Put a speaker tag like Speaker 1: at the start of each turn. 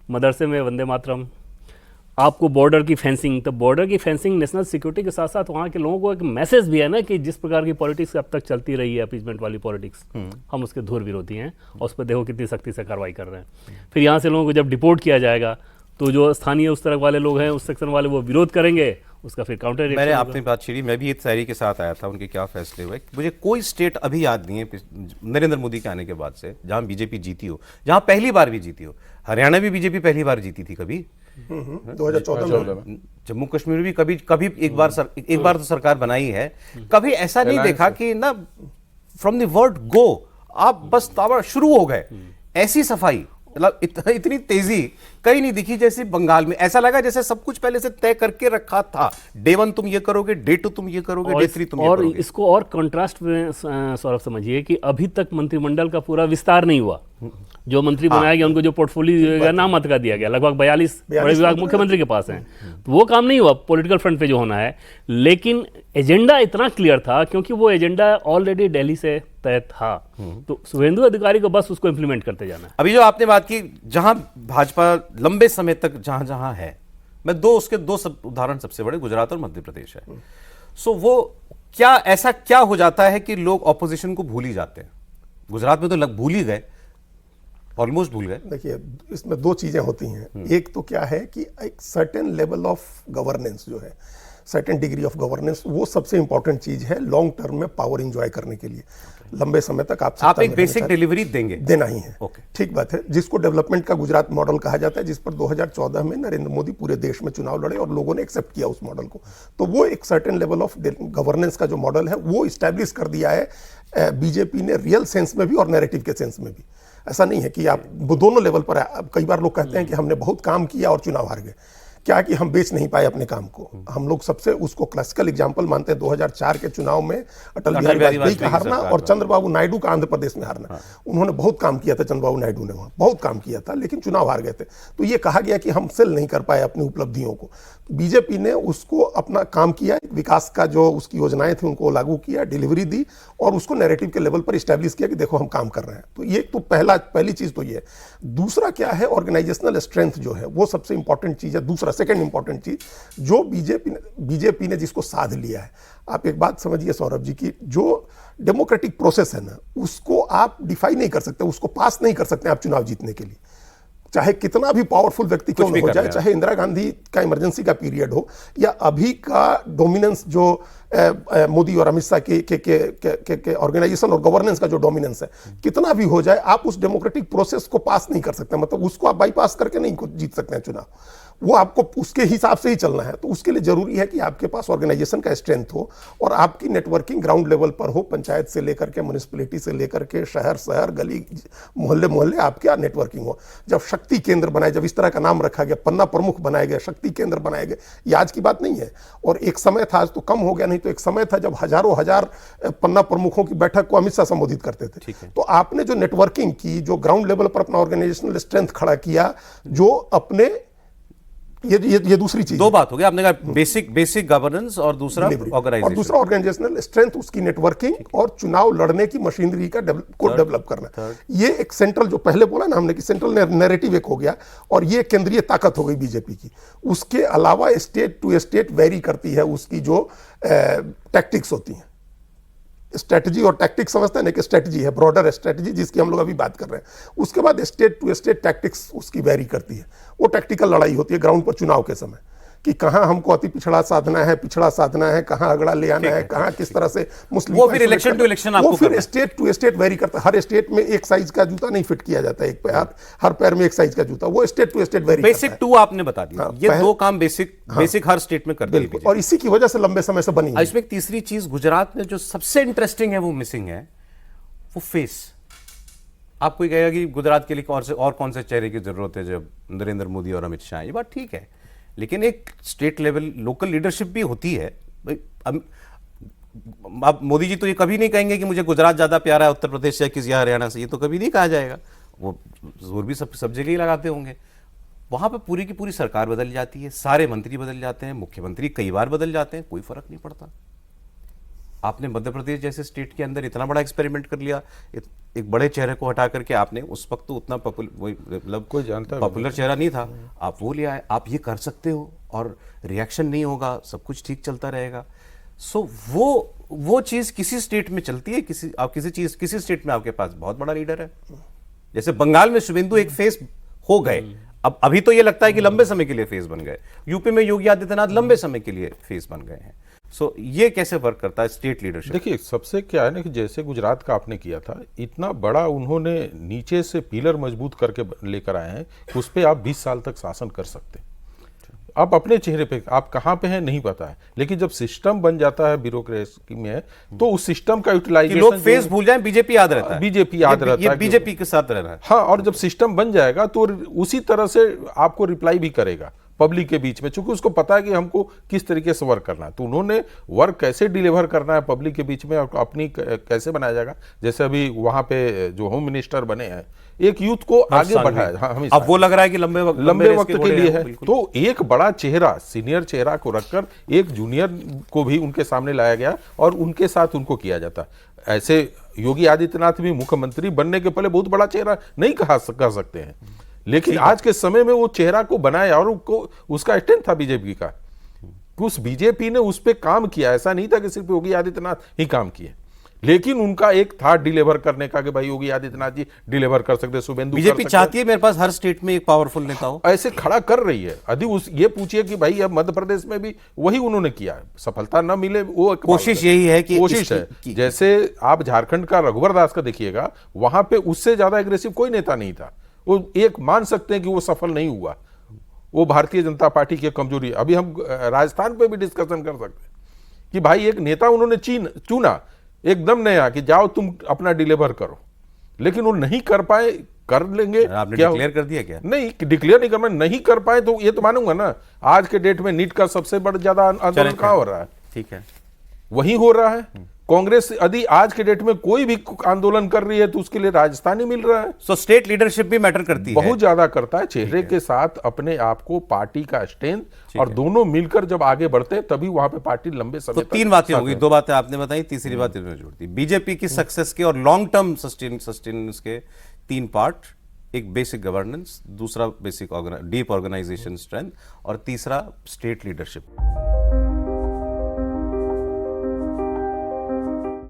Speaker 1: मदरसे में वंदे मातरम, आपको बॉर्डर की फेंसिंग, तो बॉर्डर की फेंसिंग नेशनल सिक्योरिटी के साथ साथ वहाँ के लोगों को एक मैसेज भी है ना कि जिस प्रकार की पॉलिटिक्स अब तक चलती रही है, अपीजमेंट वाली पॉलिटिक्स, हम उसके धुर विरोधी हैं और उस पर देखो कितनी सख्ती से कार्रवाई कर रहे हैं। फिर यहाँ से लोगों को जब डिपोर्ट किया जाएगा तो जो स्थानीय उस तरफ वाले लोग हैं, उस सेक्शन वाले, वो विरोध करेंगे, उसका फिर काउंटर।
Speaker 2: मैंने आपने बात छेड़ी, मैं भी एक तैयारी के साथ आया था, उनके क्या फैसले हुए। मुझे कोई स्टेट अभी याद नहीं है नरेंद्र मोदी के आने के बाद से जहां बीजेपी जीती हो, जहां पहली बार भी जीती हो। हरियाणा भी बीजेपी पहली बार जीती थी कभी
Speaker 3: 2014 में।
Speaker 2: जम्मू कश्मीर भी कभी कभी एक बार तो सरकार बनाई है। कभी ऐसा नहीं देखा कि ना फ्रॉम द वर्ड गो आप बस ताबड़ शुरू हो गए। ऐसी सफाई, मतलब इतनी तेजी कहीं नहीं दिखी जैसे बंगाल में। ऐसा लगा जैसे सब कुछ पहले से तय करके रखा था। डे 1 तुम ये करोगे, डे 2 तुम ये करोगे, डे 3 तुम ये करोगे।
Speaker 1: और इसको और कंट्रास्ट में सौरभ समझिए कि अभी तक मंत्रिमंडल का पूरा विस्तार नहीं हुआ। जो मंत्री बनाया गया, उनको जो पोर्टफोलियो नाम मत का दिया गया, लगभग 42 बड़े विभाग मुख्यमंत्री के पास हैं, तो वो काम नहीं हुआ पॉलिटिकल फ्रंट पे जो होना है। लेकिन एजेंडा इतना क्लियर था, क्योंकि वो एजेंडा ऑलरेडी दिल्ली से तय था, तो शुभेंदु अधिकारी को बस उसको इंप्लीमेंट करते जाना है।
Speaker 2: अभी जो आपने बात की, जहां भाजपा लंबे समय तक जहां जहां है, मैं उसके दो उदाहरण सबसे बड़े गुजरात और मध्य प्रदेश है। सो वो क्या ऐसा क्या हो जाता है कि लोग ऑपोजिशन को भूल ही जाते हैं? गुजरात में तो भूल ही गए, ऑलमोस्ट भूल गए।
Speaker 3: देखिए, इसमें दो चीजें होती हैं। एक तो क्या है कि एक सर्टेन लेवल ऑफ गवर्नेंस जो है, सर्टेन डिग्री ऑफ गवर्नेंस, वो सबसे इंपॉर्टेंट चीज है लॉन्ग टर्म में पावर एंजॉय करने के लिए। लंबे समय तक आप
Speaker 2: एक बेसिक डिलीवरी देना
Speaker 3: ही है। ठीक बात है, जिसको डेवलपमेंट का गुजरात मॉडल कहा जाता है, जिस पर 2014 में नरेंद्र मोदी पूरे देश में चुनाव लड़े और लोगों ने एक्सेप्ट किया उस मॉडल को। तो वो एक सर्टेन लेवल ऑफ गवर्नेंस का जो मॉडल है वो इस्टेब्लिश कर दिया है बीजेपी ने, रियल सेंस में भी और नैरेटिव के सेंस में भी। ऐसा नहीं है कि आप वो दोनों लेवल पर है। कई बार लोग कहते हैं कि हमने बहुत काम किया और चुनाव हार गए। क्या कि हम बेच नहीं पाए अपने काम को। हम लोग सबसे उसको क्लासिकल एग्जांपल मानते हैं 2004 के चुनाव में अटल बिहारी वाजपेयी का हारना और चंद्रबाबू नायडू का आंध्र प्रदेश में हारना। उन्होंने बहुत काम किया था, चंद्रबाबू नायडू ने वहाँ बहुत काम किया था, लेकिन चुनाव हार गए थे। तो ये कहा गया कि हम सेल नहीं कर पाए अपनी उपलब्धियों को। बीजेपी ने उसको अपना काम किया, विकास का जो उसकी योजनाएं थी उनको लागू किया, डिलीवरी दी और उसको नैरेटिव के लेवल पर इस्टेब्लिश किया कि देखो हम काम कर रहे हैं। तो ये तो पहली चीज तो ये है। दूसरा क्या है, ऑर्गेनाइजेशनल स्ट्रेंथ जो है वो सबसे इंपॉर्टेंट चीज है। दूसरा सेकंड इंपॉर्टेंट चीज जो बीजेपी ने जिसको साध लिया है। आप एक बात समझिए सौरभ जी की जो डेमोक्रेटिक प्रोसेस है ना, उसको आप डिफाई नहीं कर सकते, उसको पास नहीं कर सकते आप चुनाव जीतने के लिए। चाहे कितना भी पावरफुल व्यक्ति क्यों न हो जाए, चाहे इंदिरा गांधी का इमरजेंसी का पीरियड हो या अभी का डोमिनेंस जो मोदी और अमित शाह के ऑर्गेनाइजेशन और गवर्नेंस का जो डोमिनेंस है, कितना भी हो जाए, आप उस डेमोक्रेटिक प्रोसेस को पास नहीं कर सकते। मतलब उसको आप बाईपास करके नहीं जीत सकते हैं चुनाव। वो आपको उसके हिसाब से ही चलना है। तो उसके लिए जरूरी है कि आपके पास ऑर्गेनाइजेशन का स्ट्रेंथ हो और आपकी नेटवर्किंग ग्राउंड लेवल पर हो, पंचायत से लेकर के म्युनिसिपैलिटी से लेकर के शहर गली मोहल्ले आपके नेटवर्किंग हो। जब शक्ति केंद्र बनाए, जब इस तरह का नाम रखा गया, पन्ना प्रमुख बनाए गए, शक्ति केंद्र बनाए गए, ये आज की बात नहीं है। और एक समय था, आज तो कम हो गया, नहीं तो एक समय था जब हजारों हजार पन्ना प्रमुखों की बैठक को अमित शाह संबोधित करते थे। तो आपने जो नेटवर्किंग की, जो ग्राउंड लेवल पर अपना ऑर्गेनाइजेशनल स्ट्रेंथ खड़ा किया, जो अपने ये दूसरी चीज।
Speaker 2: दो बात हो गया, आपने कहा बेसिक गवर्नेंस और दूसरा ऑर्गेनाइजेशन,
Speaker 3: और दूसरा ऑर्गेनाइजेशनल स्ट्रेंथ, उसकी नेटवर्किंग और चुनाव लड़ने की मशीनरी का डेवलप करना। ये एक सेंट्रल, जो पहले बोला ना हमने कि सेंट्रल नैरेटिव एक हो गया और ये केंद्रीय ताकत हो गई बीजेपी की। उसके अलावा स्टेट टू स्टेट वेरी करती है उसकी जो टैक्टिक्स होती हैं। स्ट्रेटजी और टैक्टिक्स समझते हैं ना कि स्ट्रेटजी है, ब्रॉडर स्ट्रेटजी जिसकी हम लोग अभी बात कर रहे हैं। उसके बाद स्टेट टू स्टेट टैक्टिक्स उसकी वेरी करती है। वो टैक्टिकल लड़ाई होती है ग्राउंड पर चुनाव के समय कि कहां हमको अति पिछड़ा साधना है, कहां अगड़ा ले आना है, कहां किस तरह से मुस्लिम,
Speaker 2: वो फिर इलेक्शन टू इलेक्शन आपको
Speaker 3: वो फिर स्टेट टू स्टेट वेरी करता है। हर स्टेट में एक साइज का जूता नहीं फिट किया जाता है, एक पैर हर पैर में एक साइज का जूता, वो state to state vary.
Speaker 2: Basic टू आपने बता दिया। ये दो काम बेसिक हर स्टेट में करते हैं
Speaker 3: और इसी की वजह से लंबे समय से बनी।
Speaker 2: इसमें एक तीसरी चीज गुजरात में जो सबसे इंटरेस्टिंग है वो मिसिंग है, वो फेस। आप कोई कहेगा कि गुजरात के लिए कौन से चेहरे की जरूरत है जब नरेंद्र मोदी और अमित शाह, ये बात ठीक है, लेकिन एक स्टेट लेवल लोकल लीडरशिप भी होती है भाई। अब मोदी जी तो ये कभी नहीं कहेंगे कि मुझे गुजरात ज्यादा प्यारा है उत्तर प्रदेश से किसी हरियाणा से, ये तो कभी नहीं कहा जाएगा। वो जोर भी सब जगह ही लगाते होंगे। वहां पर पूरी की पूरी सरकार बदल जाती है, सारे मंत्री बदल जाते हैं, मुख्यमंत्री कई बार बदल जाते हैं, कोई फर्क नहीं पड़ता। आपने मध्य प्रदेश जैसे स्टेट के अंदर इतना बड़ा एक्सपेरिमेंट कर लिया, एक बड़े चेहरे को हटा करके आपने, उस वक्त तो उतना मतलब
Speaker 4: कोई जानता
Speaker 2: पॉपुलर चेहरा नहीं था, आप वो ले आए, आप ये कर सकते हो और रिएक्शन नहीं होगा, सब कुछ ठीक चलता रहेगा। सो वो चीज किसी स्टेट में चलती है, किसी स्टेट में आपके पास बहुत बड़ा लीडर है। जैसे बंगाल में शुभेंदु एक फेस हो गए, अब अभी तो ये लगता है कि लंबे समय के लिए फेस बन गए। यूपी में योगी आदित्यनाथ लंबे समय के लिए फेस बन गए हैं। सो ये कैसे वर्क करता है स्टेट लीडरशिप?
Speaker 4: देखिए, सबसे क्या है ना कि जैसे गुजरात का आपने किया था, इतना बड़ा उन्होंने नीचे से पिलर मजबूत करके लेकर आए हैं कि उस पर आप 20 साल तक शासन कर सकते हैं। आप अपने चेहरे पे आप कहाँ पे हैं नहीं पता है, लेकिन जब सिस्टम बन जाता है ब्यूरोक्रेसी में, तो उस सिस्टम का यूटिलाइजेशन,
Speaker 2: लोग फेस भूल जाएं, बीजेपी याद रहता है,
Speaker 4: बीजेपी याद रहता है,
Speaker 2: बीजेपी के साथ रहना है।
Speaker 4: हाँ, और जब सिस्टम बन जाएगा तो उसी तरह से आपको रिप्लाई भी करेगा पब्लिक के बीच में, क्योंकि उसको पता है कि हमको किस तरीके से वर्क करना है। तो उन्होंने वर्क कैसे डिलीवर करना है पब्लिक के बीच में और अपनी कैसे बनाया जाएगा। जैसे अभी वहां पे जो होम मिनिस्टर बने हैं, एक यूथ को आगे बढ़ाया। हाँ,
Speaker 2: अब वो लग रहा है कि लंबे
Speaker 4: वक्त के लिए है। तो एक बड़ा चेहरा, सीनियर चेहरा को रखकर एक जूनियर को भी उनके सामने लाया गया और उनके साथ उनको किया जाता। ऐसे योगी आदित्यनाथ भी मुख्यमंत्री बनने के पहले बहुत बड़ा चेहरा नहीं कह सकते हैं, लेकिन आज के समय में वो चेहरा को बनाया और उसका स्टैंड था बीजेपी का। उस बीजेपी ने उस पर काम किया, ऐसा नहीं था कि सिर्फ योगी आदित्यनाथ ही काम किए, लेकिन उनका एक था डिलीवर करने का कि भाई योगी आदित्यनाथ जी डिलीवर कर सकते, शुभेंदु
Speaker 2: बीजेपी चाहती है मेरे पास हर स्टेट में एक पावरफुल नेता हो,
Speaker 4: ऐसे खड़ा कर रही है। यदि ये पूछिए कि भाई अब मध्य प्रदेश में भी वही उन्होंने किया, सफलता न मिले वो
Speaker 2: कोशिश यही है कि
Speaker 4: कोशिश है। जैसे आप झारखंड का रघुवर दास का देखिएगा, वहां पे उससे ज्यादा एग्रेसिव कोई नेता नहीं था। वो एक मान सकते हैं कि वो सफल नहीं हुआ, वो भारतीय जनता पार्टी की कमजोरी। अभी हम राजस्थान पे भी डिस्कशन कर सकते हैं कि भाई एक नेता उन्होंने चुना एकदम नया कि जाओ तुम अपना डिलीवर करो, लेकिन वो नहीं कर पाए। कर लेंगे,
Speaker 2: आपने डिक्लेयर कर दिया क्या?
Speaker 4: नहीं, डिक्लेयर नहीं कर, नहीं कर पाए तो ये तो मानूंगा ना। आज के डेट में नीट का सबसे बड़ा ज्यादा आंदोलन कहां हो रहा है?
Speaker 2: ठीक है,
Speaker 4: वही हो रहा है। कांग्रेस यदि आज के डेट में कोई भी आंदोलन कर रही है तो उसके लिए राजस्थान ही मिल रहा है।
Speaker 2: सो स्टेट लीडरशिप भी मैटर करती है,
Speaker 4: बहुत ज्यादा करता है। चेहरे के साथ अपने आप को, पार्टी का स्ट्रेंथ, और दोनों मिलकर जब आगे बढ़ते हैं तभी वहां पे पार्टी लंबे समय
Speaker 2: तो 3 बातें होगी, 2 बातें आपने बताई, तीसरी बात इन्होंने जोड़ दी। बीजेपी की सक्सेस के और लॉन्ग टर्म सस्टेनेंस के 3 पार्ट, एक बेसिक गवर्नेंस, दूसरा बेसिक डीप ऑर्गेनाइजेशन स्ट्रेंथ, और तीसरा स्टेट लीडरशिप।